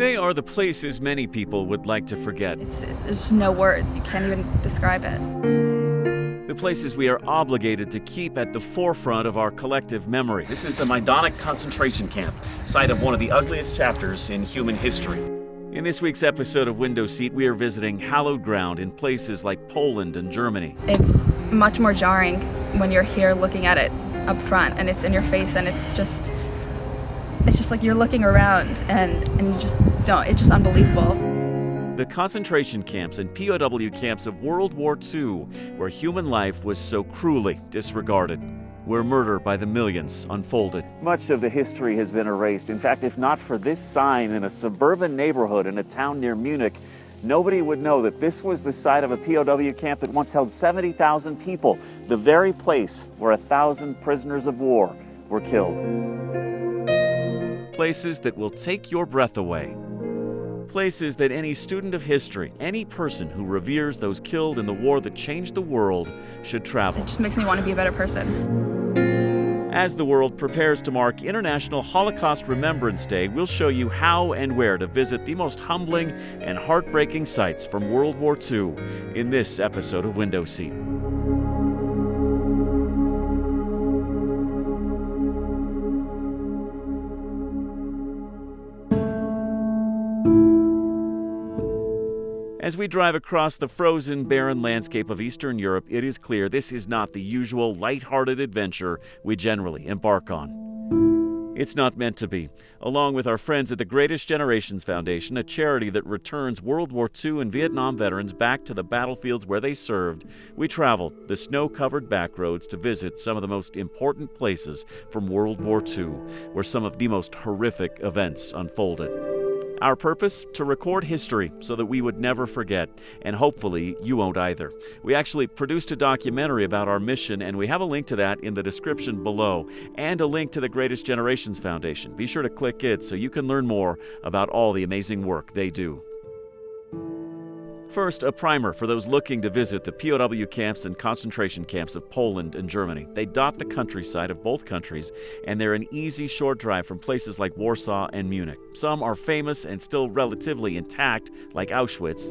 They are the places many people would like to forget. There's just no words. You can't even describe it. The places we are obligated to keep at the forefront of our collective memory. This is the Majdanek concentration camp, site of one of the ugliest chapters in human history. In this week's episode of Window Seat, we are visiting hallowed ground in places like Poland and Germany. It's much more jarring when you're here looking at it up front and it's in your face, and it's just like you're looking around and you just don't, it's just unbelievable. The concentration camps and POW camps of World War II, where human life was so cruelly disregarded, where murder by the millions unfolded. Much of the history has been erased. In fact, if not for this sign in a suburban neighborhood in a town near Munich, nobody would know that this was the site of a POW camp that once held 70,000 people, the very place where 1,000 prisoners of war were killed. Places that will take your breath away. Places that any student of history, any person who reveres those killed in the war that changed the world, should travel. It just makes me want to be a better person. As the world prepares to mark International Holocaust Remembrance Day, we'll show you how and where to visit the most humbling and heartbreaking sites from World War II in this episode of Window Seat. As we drive across the frozen, barren landscape of Eastern Europe, it is clear this is not the usual light-hearted adventure we generally embark on. It's not meant to be. Along with our friends at the Greatest Generations Foundation, a charity that returns World War II and Vietnam veterans back to the battlefields where they served, we traveled the snow-covered backroads to visit some of the most important places from World War II, where some of the most horrific events unfolded. Our purpose? To record history so that we would never forget, and hopefully you won't either. We actually produced a documentary about our mission, and we have a link to that in the description below, and a link to the Greatest Generations Foundation. Be sure to click it so you can learn more about all the amazing work they do. First, a primer for those looking to visit the POW camps and concentration camps of Poland and Germany. They dot the countryside of both countries, and they're an easy, short drive from places like Warsaw and Munich. Some are famous and still relatively intact, like Auschwitz.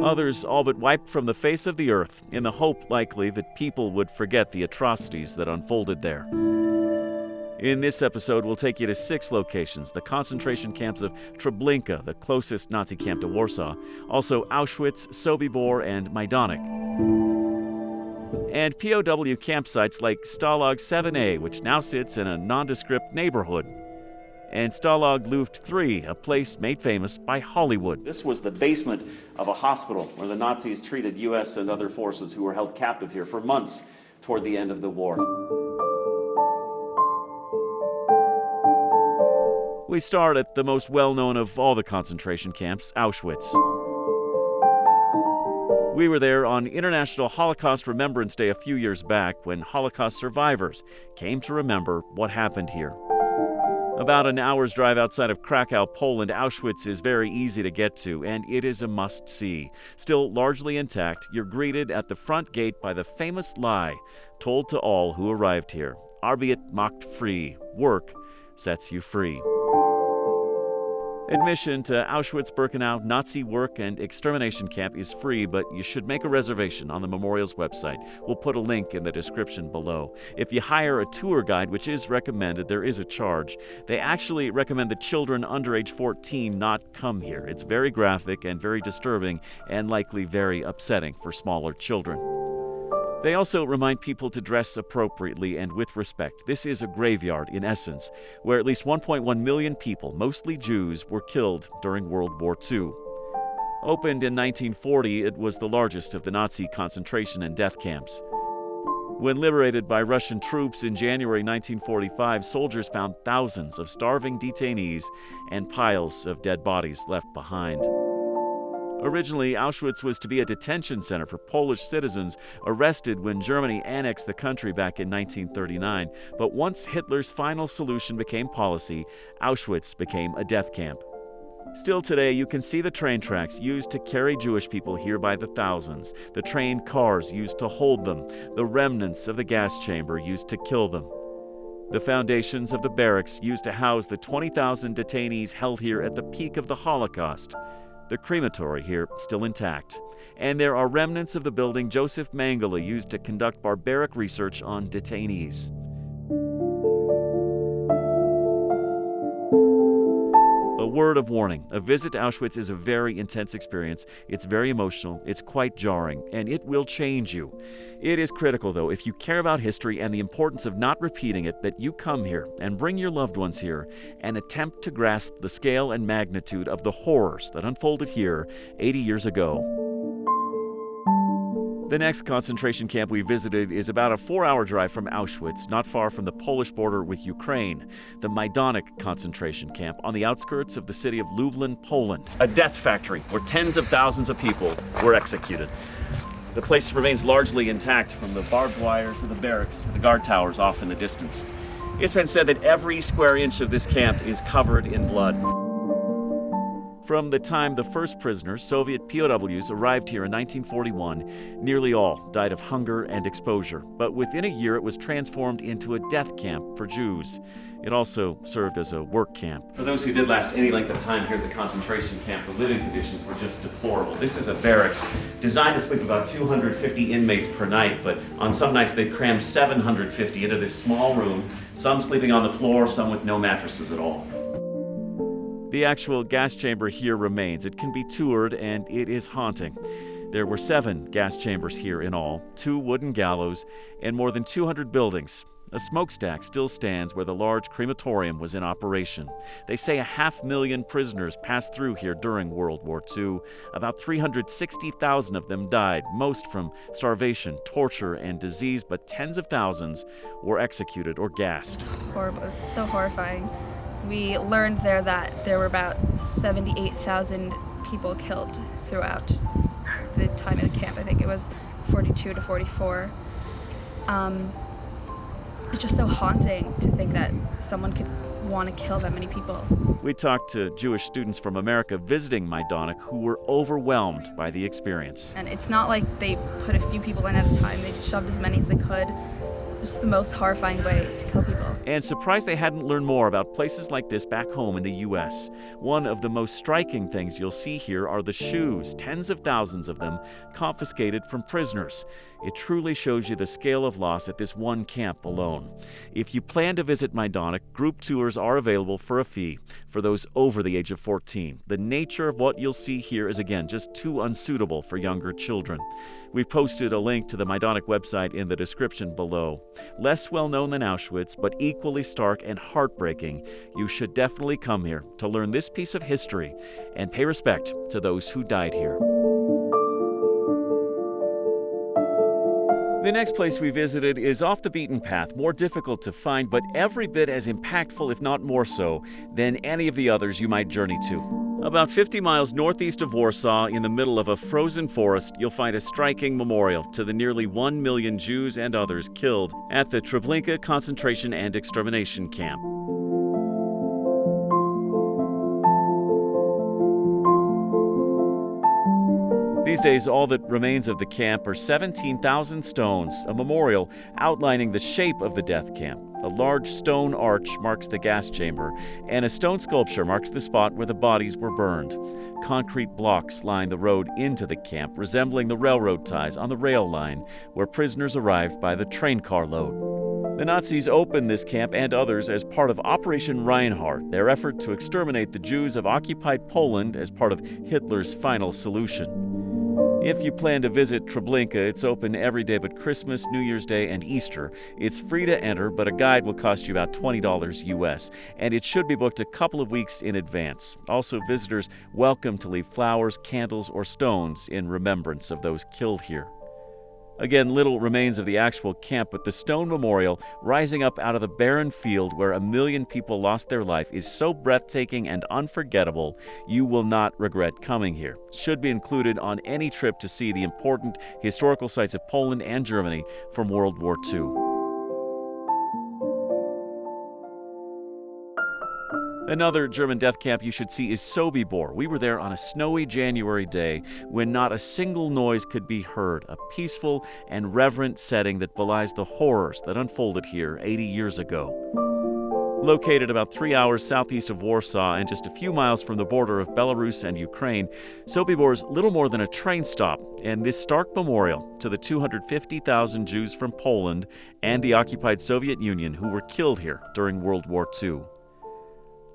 Others all but wiped from the face of the earth, in the hope, likely, that people would forget the atrocities that unfolded there. In this episode, we'll take you to 6 locations: the concentration camps of Treblinka, the closest Nazi camp to Warsaw, also Auschwitz, Sobibor, and Majdanek. And POW campsites like Stalag VII, which now sits in a nondescript neighborhood, and Stalag Luft III, a place made famous by Hollywood. This was the basement of a hospital where the Nazis treated U.S. and other forces who were held captive here for months toward the end of the war. We start at the most well-known of all the concentration camps, Auschwitz. We were there on International Holocaust Remembrance Day a few years back when Holocaust survivors came to remember what happened here. About an hour's drive outside of Krakow, Poland, Auschwitz is very easy to get to, and it is a must-see. Still largely intact, you're greeted at the front gate by the famous lie told to all who arrived here: Arbeit macht frei, work sets you free. Admission to Auschwitz-Birkenau Nazi work and extermination camp is free, but you should make a reservation on the memorial's website. We'll put a link in the description below. If you hire a tour guide, which is recommended, there is a charge. They actually recommend that children under age 14 not come here. It's very graphic and very disturbing, and likely very upsetting for smaller children. They also remind people to dress appropriately and with respect. This is a graveyard, in essence, where at least 1.1 million people, mostly Jews, were killed during World War II. Opened in 1940, it was the largest of the Nazi concentration and death camps. When liberated by Russian troops in January 1945, soldiers found thousands of starving detainees and piles of dead bodies left behind. Originally, Auschwitz was to be a detention center for Polish citizens arrested when Germany annexed the country back in 1939. But once Hitler's final solution became policy, Auschwitz became a death camp. Still today, you can see the train tracks used to carry Jewish people here by the thousands, the train cars used to hold them, the remnants of the gas chamber used to kill them. the foundations of the barracks used to house the 20,000 detainees held here at the peak of the Holocaust. The crematory here still intact. And there are remnants of the building Joseph Mengele used to conduct barbaric research on detainees. A word of warning, a visit to Auschwitz is a very intense experience. It's very emotional, it's quite jarring, and it will change you. It is critical, though, if you care about history and the importance of not repeating it, that you come here and bring your loved ones here and attempt to grasp the scale and magnitude of the horrors that unfolded here 80 years ago. The next concentration camp we visited is about a 4-hour drive from Auschwitz, not far from the Polish border with Ukraine, the Majdanek concentration camp on the outskirts of the city of Lublin, Poland. A death factory where tens of thousands of people were executed. The place remains largely intact, from the barbed wire to the barracks to the guard towers off in the distance. It's been said that every square inch of this camp is covered in blood. From the time the first prisoners, Soviet POWs, arrived here in 1941, nearly all died of hunger and exposure. But within a year, it was transformed into a death camp for Jews. It also served as a work camp. For those who did last any length of time here at the concentration camp, the living conditions were just deplorable. This is a barracks designed to sleep about 250 inmates per night, but on some nights they crammed 750 into this small room, some sleeping on the floor, some with no mattresses at all. The actual gas chamber here remains. It can be toured, and it is haunting. There were 7 gas chambers here in all, 2 wooden gallows, and more than 200 buildings. A smokestack still stands where the large crematorium was in operation. They say 500,000 prisoners passed through here during World War II. About 360,000 of them died, most from starvation, torture, and disease, but tens of thousands were executed or gassed. Horrible. It was so horrifying. We learned there that there were about 78,000 people killed throughout the time in the camp. I think it was 42 to 44. It's just so haunting to think that someone could want to kill that many people. We talked to Jewish students from America visiting Majdanek who were overwhelmed by the experience. And it's not like they put a few people in at a time. They shoved as many as they could. It's the most horrifying way to kill people. And surprised they hadn't learned more about places like this back home in the U.S. One of the most striking things you'll see here are the shoes, tens of thousands of them, confiscated from prisoners. It truly shows you the scale of loss at this one camp alone. If you plan to visit Majdanek, group tours are available for a fee for those over the age of 14. The nature of what you'll see here is, again, just too unsuitable for younger children. We've posted a link to the Majdanek website in the description below. Less well known than Auschwitz, but equally stark and heartbreaking, you should definitely come here to learn this piece of history and pay respect to those who died here. The next place we visited is off the beaten path, more difficult to find, but every bit as impactful, if not more so, than any of the others you might journey to. About 50 miles northeast of Warsaw, in the middle of a frozen forest, you'll find a striking memorial to the nearly 1 million Jews and others killed at the Treblinka concentration and extermination camp. These days, all that remains of the camp are 17,000 stones, a memorial outlining the shape of the death camp. A large stone arch marks the gas chamber, and a stone sculpture marks the spot where the bodies were burned. Concrete blocks line the road into the camp, resembling the railroad ties on the rail line where prisoners arrived by the train car load. The Nazis opened this camp and others as part of Operation Reinhardt, their effort to exterminate the Jews of occupied Poland as part of Hitler's final solution. If you plan to visit Treblinka, it's open every day but Christmas, New Year's Day, and Easter. It's free to enter, but a guide will cost you about $20 US, and it should be booked a couple of weeks in advance. Also, visitors welcome to leave flowers, candles, or stones in remembrance of those killed here. Again, little remains of the actual camp, but the stone memorial rising up out of the barren field where 1 million people lost their life is so breathtaking and unforgettable, you will not regret coming here. Should be included on any trip to see the important historical sites of Poland and Germany from World War II. Another German death camp you should see is Sobibor. We were there on a snowy January day when not a single noise could be heard, a peaceful and reverent setting that belies the horrors that unfolded here 80 years ago. Located about 3 hours southeast of Warsaw and just a few miles from the border of Belarus and Ukraine, Sobibor's little more than a train stop, and this stark memorial to the 250,000 Jews from Poland and the occupied Soviet Union who were killed here during World War II.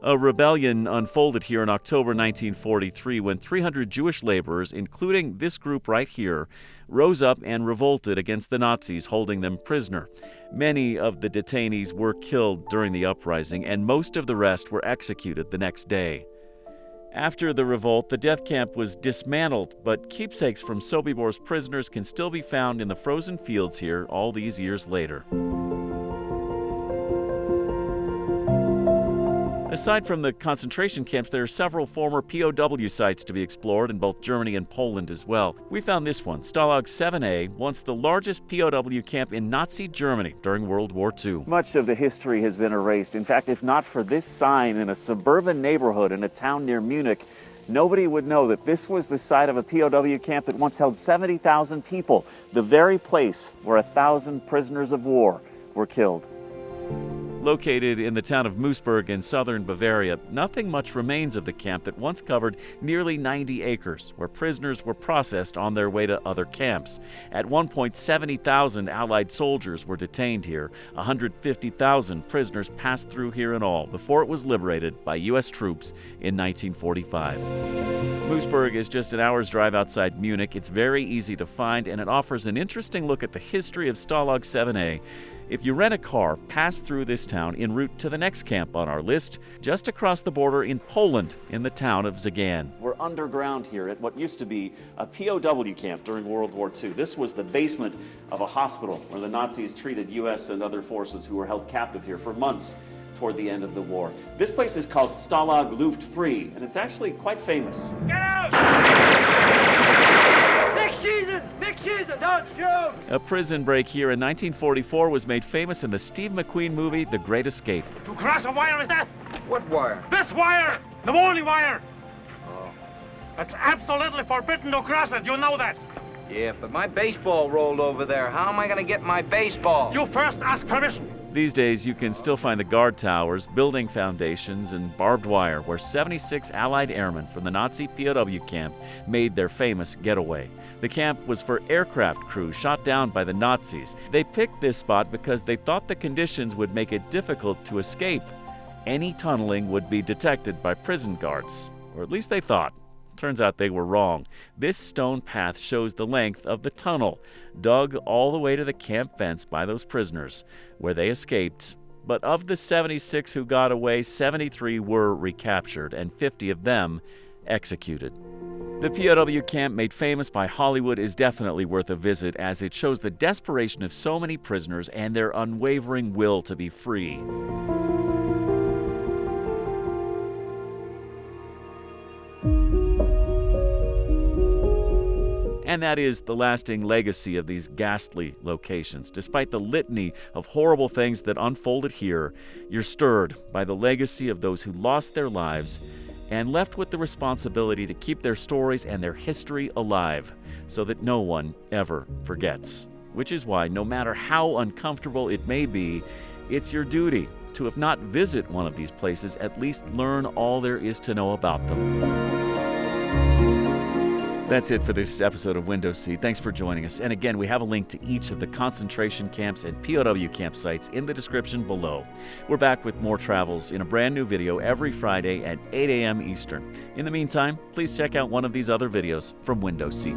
A rebellion unfolded here in October 1943 when 300 Jewish laborers, including this group right here, rose up and revolted against the Nazis, holding them prisoner. Many of the detainees were killed during the uprising, and most of the rest were executed the next day. After the revolt, the death camp was dismantled, but keepsakes from Sobibor's prisoners can still be found in the frozen fields here all these years later. Aside from the concentration camps, there are several former POW sites to be explored in both Germany and Poland as well. We found this one, Stalag 7A, once the largest POW camp in Nazi Germany during World War II. Much of the history has been erased. In fact, if not for this sign in a suburban neighborhood in a town near Munich, nobody would know that this was the site of a POW camp that once held 70,000 people, the very place where 1,000 prisoners of war were killed. Located in the town of Moosburg in southern Bavaria, nothing much remains of the camp that once covered nearly 90 acres, where prisoners were processed on their way to other camps. At one point, 70,000 Allied soldiers were detained here. 150,000 prisoners passed through here in all before it was liberated by U.S. troops in 1945. Moosburg is just an hour's drive outside Munich. It's very easy to find, and it offers an interesting look at the history of Stalag 7A. If you rent a car, pass through this town en route to the next camp on our list, just across the border in Poland, in the town of Zagan. We're underground here at what used to be a POW camp during World War II. This was the basement of a hospital where the Nazis treated U.S. and other forces who were held captive here for months toward the end of the war. This place is called Stalag Luft III, and it's actually quite famous. Get out! Don't shoot! A prison break here in 1944 was made famous in the Steve McQueen movie The Great Escape. To cross a wire is death! What wire? This wire! The only wire! Oh. It's absolutely forbidden to cross it, you know that? Yeah, but my baseball rolled over there. How am I gonna get my baseball? You first ask permission. These days, you can still find the guard towers, building foundations, and barbed wire where 76 Allied airmen from the Nazi POW camp made their famous getaway. The camp was for aircraft crews shot down by the Nazis. They picked this spot because they thought the conditions would make it difficult to escape. Any tunneling would be detected by prison guards, or at least they thought. Turns out they were wrong. This stone path shows the length of the tunnel, dug all the way to the camp fence by those prisoners, where they escaped. But of the 76 who got away, 73 were recaptured, and 50 of them executed. The POW camp, made famous by Hollywood, is definitely worth a visit, as it shows the desperation of so many prisoners and their unwavering will to be free. And that is the lasting legacy of these ghastly locations. Despite the litany of horrible things that unfolded here, you're stirred by the legacy of those who lost their lives and left with the responsibility to keep their stories and their history alive so that no one ever forgets. Which is why, no matter how uncomfortable it may be, it's your duty to, if not visit one of these places, at least learn all there is to know about them. That's it for this episode of Window Seat. Thanks for joining us. And again, we have a link to each of the concentration camps and POW campsites in the description below. We're back with more travels in a brand new video every Friday at 8 a.m. Eastern. In the meantime, please check out one of these other videos from Window Seat.